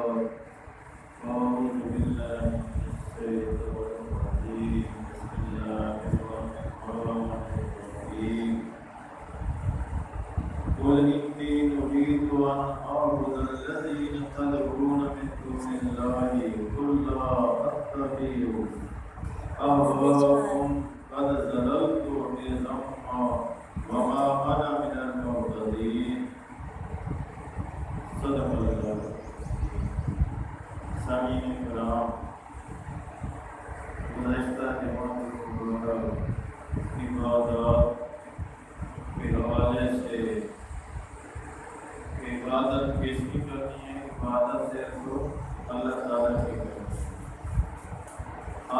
أعوذ بالله من الشيطان الرجيم بسم الله الرحمن الرحيم قل إني نهيت أن أعبد الذين تدعون من دون الله قل لا أتبع أهواءكم قد ضللت إذا وما أنا من المهتدين صدق الله سامعین کرام گزشتہ عبادات کے حوالے سے عبادت کیسی کرنی ہے، عبادت سے تو اللہ تعالیٰ کی کرنی ہے۔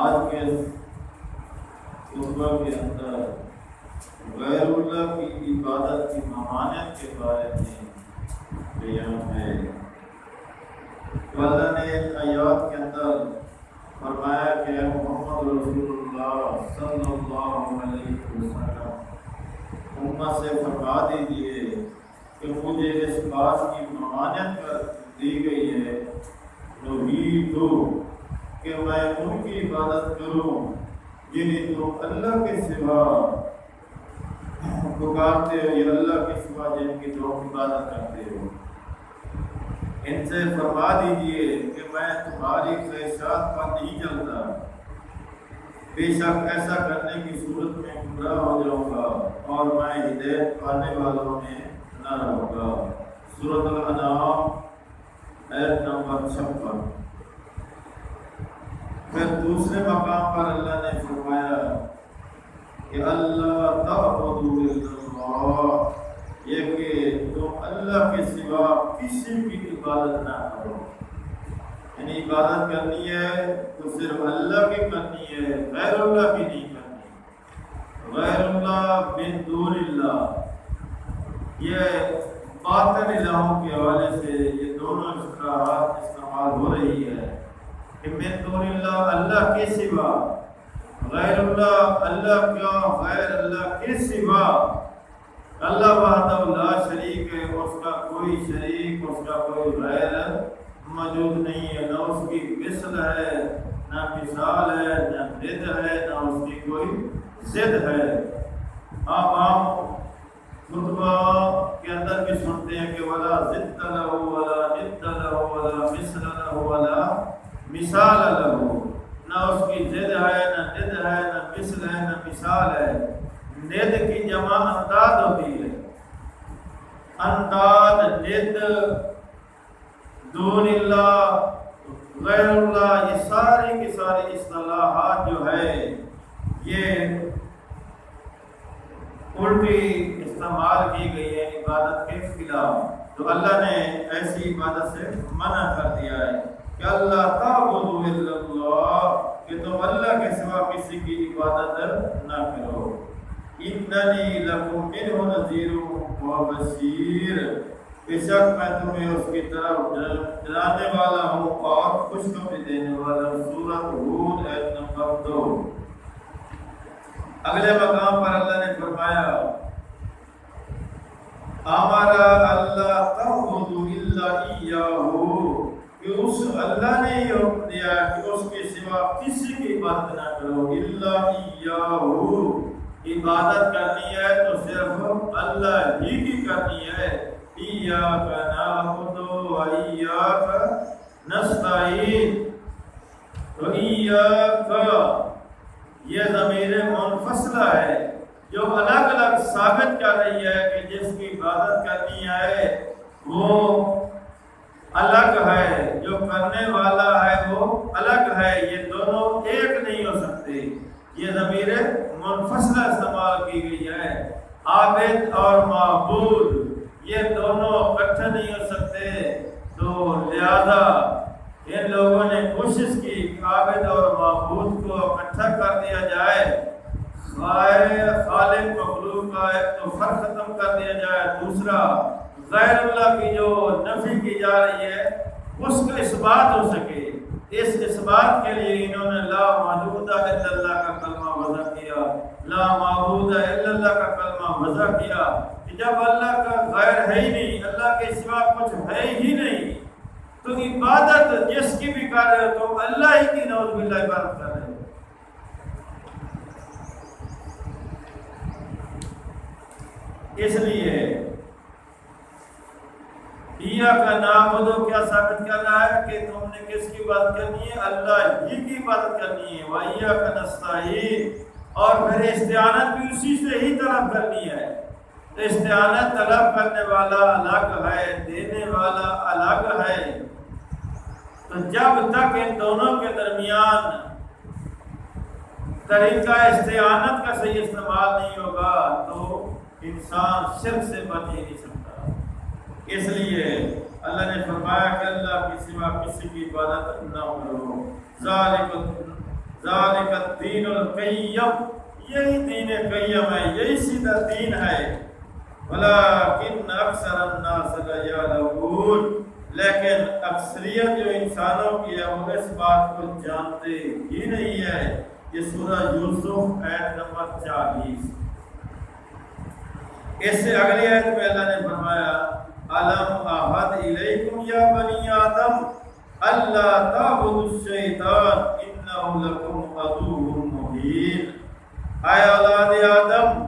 آج کے خطبہ کے اندر غیر اللہ کی عبادت کی ممانعت کے بارے میں بیان ہے۔ اللہ نے آیات کے اندر فرمایا کہ محمد رسول اللہ صلی اللہ علیہ وسلم امت سے فرما دیجیے کہ مجھے اس بات کی ممانعت کر دی گئی ہے کہ میں ان کی عبادت کروں جنہیں تم اللہ کے سوا پکارتے ہو یا اللہ کے سوا جن کی تم عبادت کرتے ہو۔ ان سے فرما دیجئے کہ میں تمہاری خواہشات پر نہیں چلتا، بے شک ایسا کرنے کی صورت میں گمراہ ہو جاؤں گا اور میں ہدایت پانے والوں میں نہ رہوں گا۔ سورۃ الانعام آیت نمبر 56۔ پھر دوسرے مقام پر اللہ نے فرمایا کہ اللہ تعبدوا الا اللہ، یہ کہ تم اللہ کے سوا کسی کی عبادت نہ کرو، یعنی عبادت کرنی ہے تو صرف اللہ کی کرنی ہے، غیر اللہ کی نہیں کرنی۔ غیر اللہ من دون اللہ، یہ باطن الہوں کے حوالے سے یہ دونوں اصطلاحات استعمال ہو رہی ہے کہ من دون اللہ اللہ کے سوا، غیر اللہ اللہ کیا غیر اللہ کے سوا۔ اللہ وحدہ لا شریک ہے، اس کا کوئی شریک، اس کا کوئی غیر موجود نہیں ہے، نہ اس کی مثل ہے، نہ مثال ہے، نہ ضد ہے، نہ اس کی کوئی ضد ہے۔ آپ عام خطبہ کے اندر بھی سنتے ہیں کہ ولا ضد لہ ولا ند لہ ولا مثل لہ ولا مثال لہ، نہ اس کی ضد ہے، نہ ند ہے، نہ مثل ہے، نہ مثال ہے۔ ند کی جمع انداد ہوتی ہے، انداد، ند، دون اللہ، غیر اللہ، یہ ساری کی ساری اصطلاحات جو ہے یہ الٹی استعمال کی گئی ہے عبادت کے خلاف۔ تو اللہ نے ایسی عبادت سے منع کر دیا ہے کہ اللہ تعبدوا الا اللہ، کہ تم اللہ کے سوا کسی کی عبادت نہ کرو۔ اننی لکم منہ نذیر و بشیر، بے شک میں تمہیں اس کی طرف ڈرانے والا ہوں اور خوشخبری دینے والا ہوں۔ سورۃ ہود آیت نمبر 2۔ اگلے مقام پر اللہ نے فرمایا ہمارا اللہ تعبدوا الا ایاہ، کہ اس اللہ نے یہ حکم دیا کہ اس کے سوا کسی کی عبادت نہ کرو۔ الا ایاہ، عبادت کرنی ہے تو صرف اللہ ہی کی کرنی ہے۔ ایاک نعبد و ایاک نستعین، تو ایاک یہ ضمیر منفصلہ ہے جو الگ الگ ثابت کر رہی ہے کہ جس کی عبادت کرنی ہے وہ الگ ہے، جو کرنے والا ہے وہ الگ ہے، یہ دونوں ایک نہیں ہو سکتے۔ یہ ضمیر منفصلہ استعمال کی گئی ہے۔ عابد اور معبود یہ دونوں اکٹھے نہیں ہو سکتے، تو لہذا ان لوگوں نے کوشش کی کہ عابد اور معبود کو اکٹھا کر دیا جائے، خالق مخلوق کا ایک تو فرق ختم کر دیا جائے، دوسرا غیر اللہ کی جو نفی کی جا رہی ہے اس کا اثبات ہو سکے۔ اس اثبات کے لیے انہوں نے لا معبود الا اللہ کا کلمہ وضع کیا، لا معبود الا اللہ کا کلمہ وضع کیا کہ جب اللہ کا غیر ہے ہی نہیں، اللہ کے سوا کچھ ہے ہی نہیں، تو عبادت جس کی بھی کر رہے ہو تو اللہ ہی کی نعوذ باللہ عبادت کر رہے ہو۔ اس لیے ایاک نعبد کیا ثابت کر رہا ہے کہ تم نے کس کی بات کرنی ہے؟ اللہ ہی کی بات کرنی ہے۔ وَإِيَّاكَ نَسْتَعِينُ، اور پھر استعانت بھی اسی سے ہی طلب کرنی ہے۔ تو استعانت طلب کرنے والا الگ ہے، دینے والا الگ ہے۔ تو جب تک ان دونوں کے درمیان طریقہ استعانت کا صحیح استعمال نہیں ہوگا تو انسان شرک سے بچ ہی نہیں سکتا۔ اس لیے اللہ نے فرمایا کہ اللہ کے سوا کسی کی عبادت نہ کرو۔ ذالک الدین القیم، یہی دین قیم ہے، یہی سیدھا دین ہے۔ ولکن اکثر الناس لا یعلمون، لیکن اکثریت جو انسانوں کی ہے وہ اس بات کو جانتے ہی نہیں ہے۔ یہ سورہ یوسف آیت نمبر 40۔ اس سے اگلی آیت میں اللہ نے فرمایا الم اعہد الیکم یا بنی آدم اللہ تعبدوا الشیطان انہ لکم عدو مبین۔ اے اولاد آدم،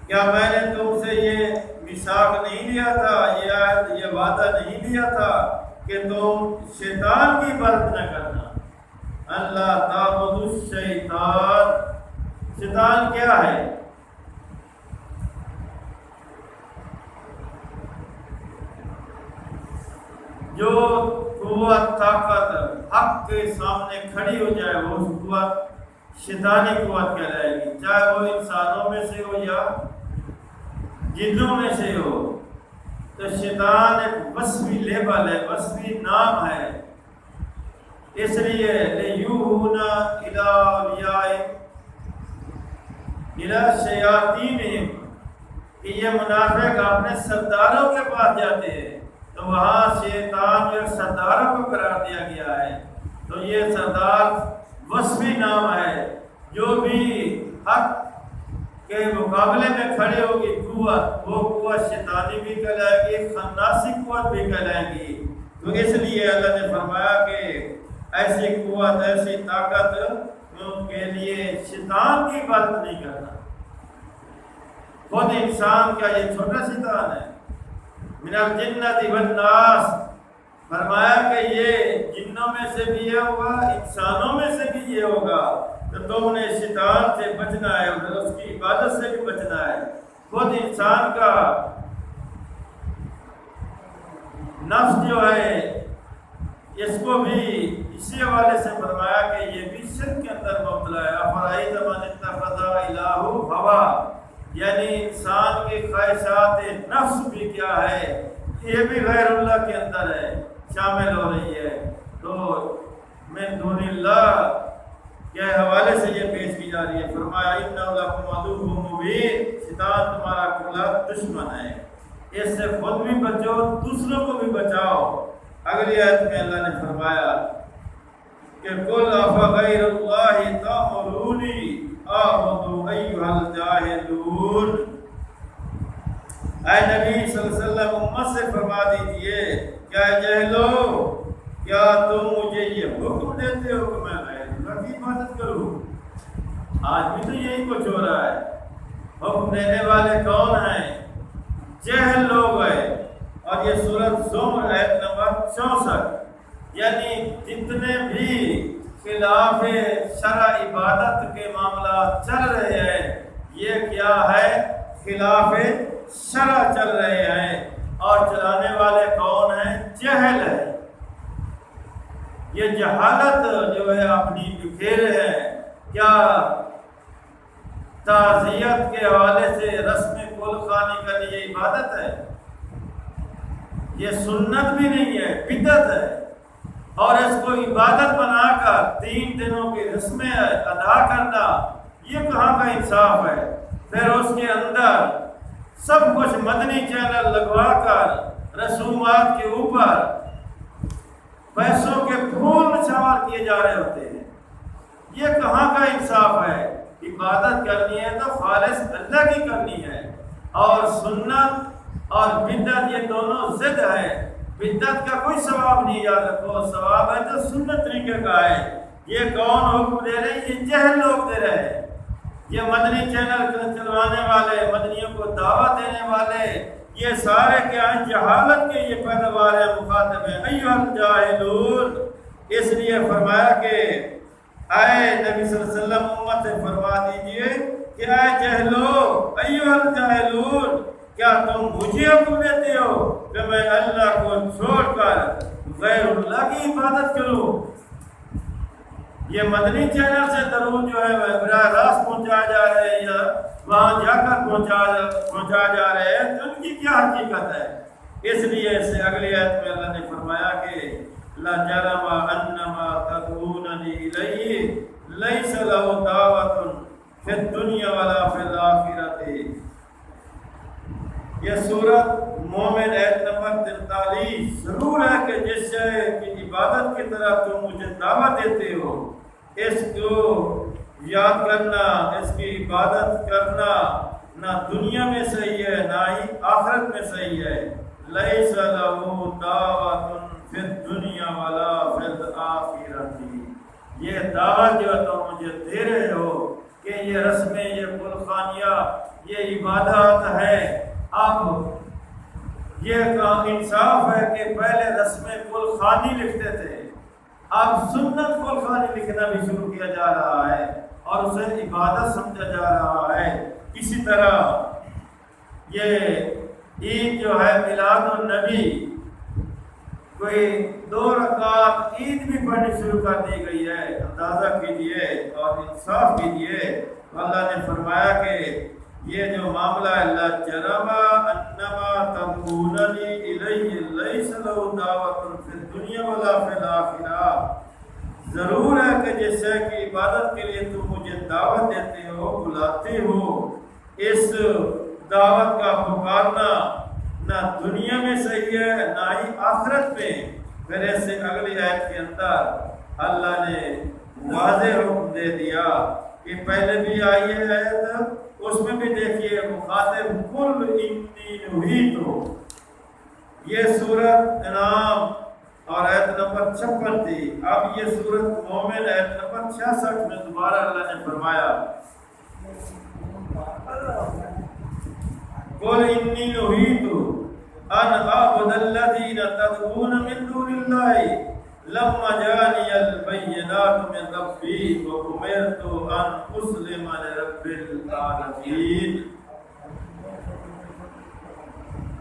کیا میں نے تم سے یہ میثاق نہیں لیا تھا، یہ وعدہ نہیں لیا تھا کہ تم شیطان کی عبادت نہ کرنا؟ اللہ تعبدوا الشیطان، شیطان کیا ہے؟ جو قوت طاقت حق کے سامنے کھڑی ہو جائے وہ قوت شیطانی قوت کہلائے گی، چاہے وہ انسانوں میں سے ہو یا جنوں میں سے ہو۔ تو شیطان ایک وصفی لیبل ہے، وصفی نام ہے۔ اس لیے لیوہون الی اولیائہم الی شیاطینہم، کہ یہ منافق اپنے سرداروں کے پاس جاتے ہیں، تو وہاں شیطان جو سرداروں کو قرار دیا گیا ہے۔ تو یہ سردار وصفی نام ہے، جو بھی حق کے مقابلے میں کھڑے ہوگی قوت، وہ قوت شیطانی بھی کہلائے گی، خناسی قوت بھی کہلائے گی۔ تو اس لیے اللہ نے فرمایا کہ ایسی قوت، ایسی طاقت کے لیے شیطان کی عبادت نہیں کرنا۔ خود انسان کا یہ چھوٹا شیطان ہے، من الجنۃ والناس، فرمایا کہ یہ جنوں میں سے بھی یہ ہوگا، انسانوں میں سے بھی یہ ہوگا۔ تو تم نے شیطان سے بچنا ہے اور اس کی عبادت سے بھی بچنا ہے۔ خود انسان کا نفس جو ہے اس کو بھی اسی حوالے سے فرمایا کہ یہ بھی شرک کے اندر مبتلا ہے۔ افرأیت من اتخذ الہہ ہوا، یعنی انسان کی خواہشات نفس بھی کیا ہے، یہ بھی غیر اللہ کے اندر ہے، شامل ہو رہی ہے۔ تو من دون اللہ کے حوالے سے یہ پیش کی جا رہی ہے۔ فرمایا انہ لکم عدو مبین، شیطان تمہارا کھلا دشمن ہے، اس سے خود بھی بچو، دوسروں کو بھی بچاؤ۔ اگلی آیت میں اللہ نے فرمایا کہ قل افغیر اللہ تأمرونی اعبد ایھا الجاہلون۔ اے نبی صلی اللہ علیہ وسلم امت سے فرما دیجئے، کیا جہلو، کیا تم مجھے یہ حکم دیتے ہو کہ میں غیر اللہ کی عبادت کروں؟ آج بھی تو یہی کچھ ہو رہا ہے۔ حکم دینے والے کون ہیں؟ جہل لوگ ہیں۔ اور یہ سورۃ زمر آیت نمبر 64، یعنی جتنے بھی خلاف شرع عبادت کے معاملات چل رہے ہیں، یہ کیا ہے؟ خلاف شرع چل رہے ہیں، اور چلانے والے کون ہیں؟ جہل ہے۔ یہ جہالت جو ہے اپنی بکھیرے ہے۔ کیا تعزیت کے حوالے سے رسم کل خوانی کرنی یہ عبادت ہے؟ یہ سنت بھی نہیں ہے، بدعت ہے۔ اور اس کو عبادت بنا کر 3 دنوں کی رسمیں ادا کرنا، یہ کہاں کا انصاف ہے؟ پھر اس کے اندر سب کچھ مدنی چینل لگوا کر رسومات کے اوپر پیسوں کے پھول نچھاور کیے جا رہے ہوتے ہیں۔ یہ کہاں کا انصاف ہے؟ عبادت کرنی ہے تو خالص اللہ کی کرنی ہے، اور سنت اور بدعت یہ دونوں ضد ہے۔ بدعت کا کوئی ثواب نہیں، یاد رکھو ثواب ہے تو سنت طریقے کا ہے۔ یہ کون حکم دے رہے ہیں؟ یہ جہل لوگ دے رہے ہیں، یہ مدنی چینل چلوانے والے، مدنیوں کو دعوت دینے والے، یہ سارے کیا ہیں؟ جہالت کے یہ پیداوار ہیں، مخاطب ہیں۔ ایھا الجاہلون، اس لیے فرمایا کہ اے نبی صلی اللہ علیہ وسلم امت سے فرما دیجئے کہ اے جہلو، ایھا الجاہلون، کیا تم مجھے حکم دیتے ہو کہ میں اللہ کو چھوڑ کر غیر اللہ کی عبادت کروں؟ یہ مدنی چینل سے درود جو ہے وہ براہ راست پہنچایا جا رہے ہیں یا وہاں جا کر پہنچایا جا رہے ہیں، تو ان کی کیا حقیقت ہے؟ اس لیے اس سے اگلی آیت میں اللہ نے فرمایا کہ لا جرم انما تدعوننی الیہ لیس لہ دعوۃ فی الدنیا ولا فی الآخرۃ۔ یہ سورت مومن آیت نمبر 43 ضرور ہے کہ جس شے کی عبادت کی طرح تم مجھے دعوت دیتے ہو، اس کو یاد کرنا، اس کی عبادت کرنا نہ دنیا میں صحیح ہے نہ ہی آخرت میں صحیح ہے۔ لیس لہ دعوۃ فی الدنیا ولا فی الآخرۃ، یہ دعوت جو تم مجھے دے رہے ہو کہ یہ رسمیں، یہ گلخانیاں، یہ عبادات ہے، اب یہ انصاف ہے کہ پہلے رسمیں گلخانی لکھتے تھے، اب سنت گلخانی لکھنا بھی شروع کیا جا رہا ہے اور اسے عبادت سمجھا جا رہا ہے۔ اسی طرح یہ عید جو ہے میلاد النبی، کوئی 2 رکعت عید بھی پڑھنی شروع کر دی گئی ہے۔ اندازہ کیجئے اور انصاف کیجئے، اللہ نے فرمایا کہ یہ جو معاملہ ہے لا جرم انما تدعوننی الیہ لیس لہ دعوۃ فی الدنیا ولا فی الآخرۃ، ضرور ہے کہ جس شے کی عبادت کے لیے تم مجھے دعوت دیتے ہو، بلاتے ہو، اس دعوت کا پکارنا نہ دنیا میں صحیح ہے نہ ہی آخرت میں۔ پھر ایسے اگلی آیت کے اندر اللہ نے واضح حکم دے دیا کہ پہلے بھی آئی ہے آیت، اس میں بھی دیکھیے مخاطب قل انی نہیت، یہ سورت انعام اور آیت نمبر 56 تھی۔ اب یہ سورت مومن آیت نمبر 66 میں دوبارہ اللہ نے فرمایا قل انی نہیت ان اعبد الذین تدعون من دون اللہ لما جاءنی البینات من ربی وامرت ان اسلم لرب العالمین۔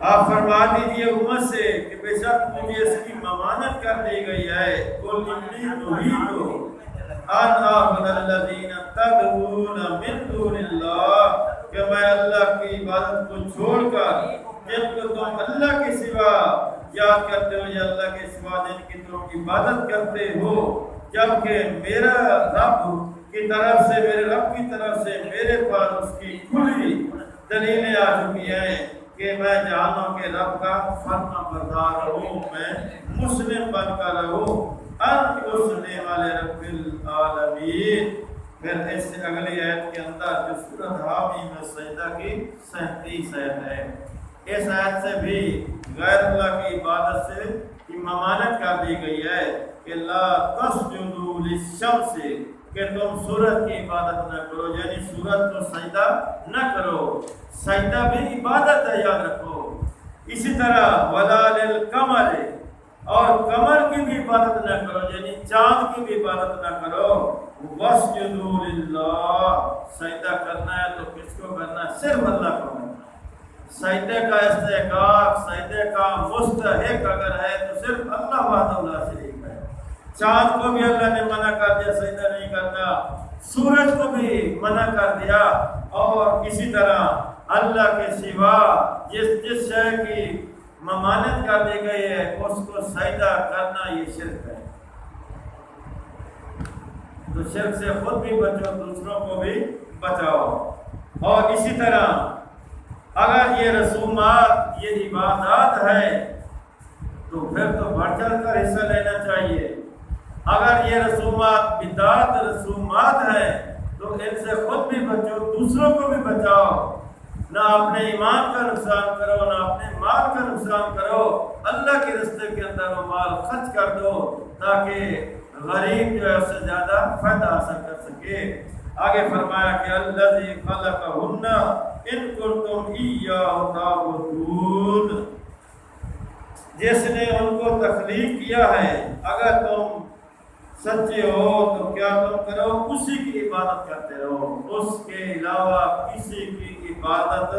آپ فرما دیجئے امت سے کہ بے شک مجھے اس کی ممانت کر دی گئی ہے۔ قل انی نہیت ان اعبد الذین تدعون من دون اللہ، کہ میں اللہ کی عبادت کو چھوڑ کر جن کو تم اللہ کے سوا یاد کرتے ہو یا اللہ کے سوا جن کی تم عبادت کرتے ہو، جبکہ میرا رب کی طرف سے، میرے رب کی طرف سے میرے پاس اس کی کھلی دلیلیں آ چکی ہیں کہ میں جہانوں کے رب کا فرما بردار رہوں، میں مسلم بن کر رہوں، ان اسلم لرب العالمین۔ پھر اس سے اگلی آیت کے اندر جو سورۃ حامی میں سجدہ کی 37 آیت ہے، اس آیت سے بھی غیر اللہ کی عبادت سے ممانعت کر دی گئی ہے کہ لا تسجدوا للشمس، کہ تم سورج کی عبادت نہ کرو، یعنی سورج کو سجدہ نہ کرو، سجدہ بھی عبادت ہے، یاد رکھو۔ اسی طرح ولا للقمر، اور قمر کی بھی عبادت نہ کرو، یعنی چاند کی بھی عبادت نہ کرو۔ واسجدوا للہ، سجدہ کرنا ہے تو کس کو کرنا ہے؟ صرف اللہ کو کرنا ہے۔ سجدے کا استحقاق، سجدے کا مستحق اگر ہے تو صرف اللہ وحدہ لا شریک ہے۔ چاند کو بھی اللہ نے منع کر دیا، سجدہ نہیں کرنا، سورج کو بھی منع کر دیا، اور اسی طرح اللہ کے سوا جس شے کی ممانعت کر دی گئی ہے اس کو سجدہ کرنا یہ شرک ہے۔ تو شرک سے خود بھی بچو، دوسروں کو بھی بچاؤ۔ اور اسی طرح اگر یہ رسومات، یہ عبادات ہے تو پھر تو بڑھ چڑھ کر حصہ لینا چاہیے۔ اگر یہ رسومات بدعت رسومات ہیں تو ان سے خود بھی بچو، دوسروں کو بھی بچاؤ۔ نہ اپنے ایمان کا نقصان کرو، نہ اپنے مال کا نقصان کرو، اللہ کے راستے اندر وہ مال خرچ کر دو تاکہ غریب جو ہے اس سے زیادہ فائدہ حاصل کر سکے۔ آگے فرمایا کہ الذی خلقہن ان کنتم ایاہ تعبدون، جس نے ان کو تخلیق کیا ہے اگر تم سچے ہو تو کیا تم کرو اسی کی عبادت کرتے رہو، اس کے علاوہ کسی کی عبادت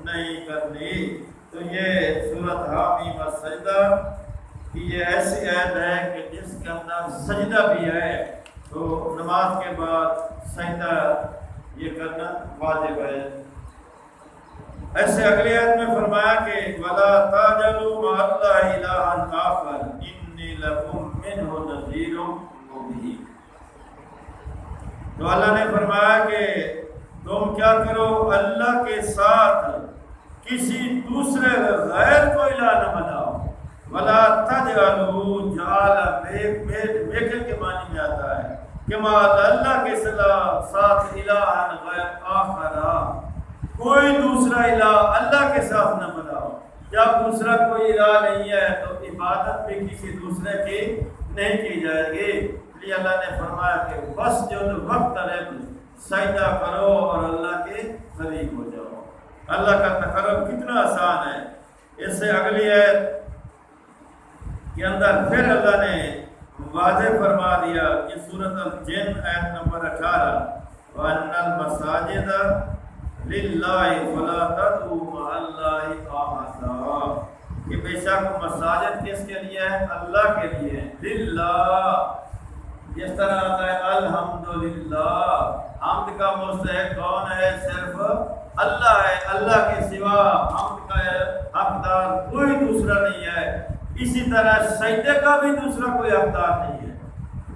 نہیں کرنی۔ تو یہ سورۃ حامیم السجدہ کی یہ ایسی آیت ہے کہ جس کے اندر سجدہ بھی ہے، تو نماز کے بعد سجدہ یہ کرنا واجب ہے۔ ایسے اگلی آیت میں فرمایا کہ وَلَا تَجْعَلُوا مَعَ اللَّهِ إِلَٰهًا آخَرَ إِنِّي لَكُم مِّنْهُ نَذِيرٌ مُّبِينٌ۔ تو اللہ نے فرمایا کہ تم کیا کرو، اللہ کے ساتھ کسی دوسرے غیر کو الہ نہ بناؤ۔ وَلَا تَجْعَلُوا جعل میکل کے معنی میں آتا ہے کہ اللہ کے ساتھ الہ غیر آخر، کوئی دوسرا الہ اللہ کے ساتھ نہ بناؤ۔ جب دوسرا کوئی الہ نہیں ہے تو عبادت بھی کسی دوسرے کی نہیں کی جائے گی۔ لیے اللہ نے فرمایا کہ واسجد واقترب، سجدہ کرو اور اللہ کے قریب ہو جاؤ۔ اللہ کا تقرب کتنا آسان ہے۔ اس سے اگلی آیت کے اندر پھر اللہ نے واضح فرما دیا کہ سورۃ الجن آیت نمبر 18 وَأَنَّ الْمَسَاجِدَ لِلَّهِ فَلَا تَدْعُوا مَعَ اللَّهِ أَحَدًا، کہ بے شک مساجد کس کے لیے ہے؟ اللہ کے لیے۔ للہ، جس طرح آتا ہے الحمدللہ، حمد کا مستحق کون ہے؟ صرف اللہ ہے، اللہ کے سوا حمد کا حقدار کوئی دوسرا نہیں ہے۔ اسی طرح سجدے کا بھی دوسرا کوئی حقدار نہیں ہے۔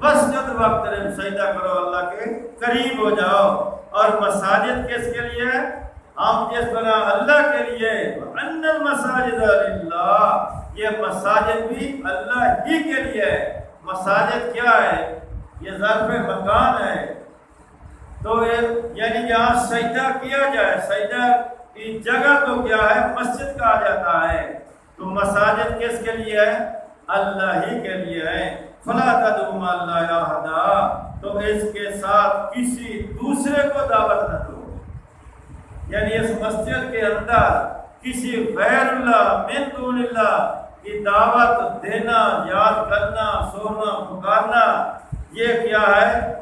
بس جب وقت سجدہ کرو، اللہ کے قریب ہو جاؤ۔ اور مساجد کس کے لیے ہے؟ ہم جس طرح اللہ کے لیے وَأَنَّ الْمَسَاجِدَ لِلَّهِ، یہ مساجد بھی اللہ ہی کے لیے ہے۔ مساجد کیا ہے؟ یہ ظرف مکان ہے، تو یعنی جہاں سجدہ کیا جائے، سجدہ کی جگہ تو کیا ہے؟ مسجد کہا جاتا ہے۔ تو مساجد کس کے لیے ہے؟ اللہ ہی کے لیے ہے۔ فَلَا تَدْعُوا مَعَ اللَّهِ أَحَدًا، تو اس کے ساتھ کسی دوسرے کو دعوت نہ دو، یعنی اس مسجد کے اندر کسی غیر اللہ من دون اللہ کی دعوت دینا، یاد کرنا، سونا، پکارنا، یہ کیا ہے؟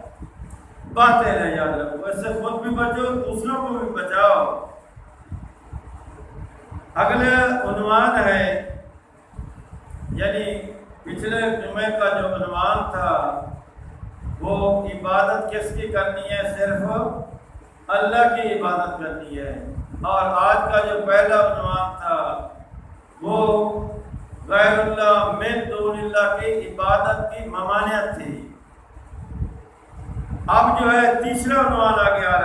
باتیں ہیں، یاد رکھو۔ اس سے خود بھی بچو، دوسروں کو بھی بچاؤ۔ اگلے عنوان ہے، یعنی پچھلے جمعے کا جو عنوان تھا وہ عبادت کس کی کرنی ہے؟ صرف اللہ کی عبادت کرنی ہے۔ اور آج کا جو پہلا عنوان تھا وہ غیر اللہ من دون اللہ کی عبادت کی ممانعت تھی۔ اب جو ہے تیسرا عنوان آ گیا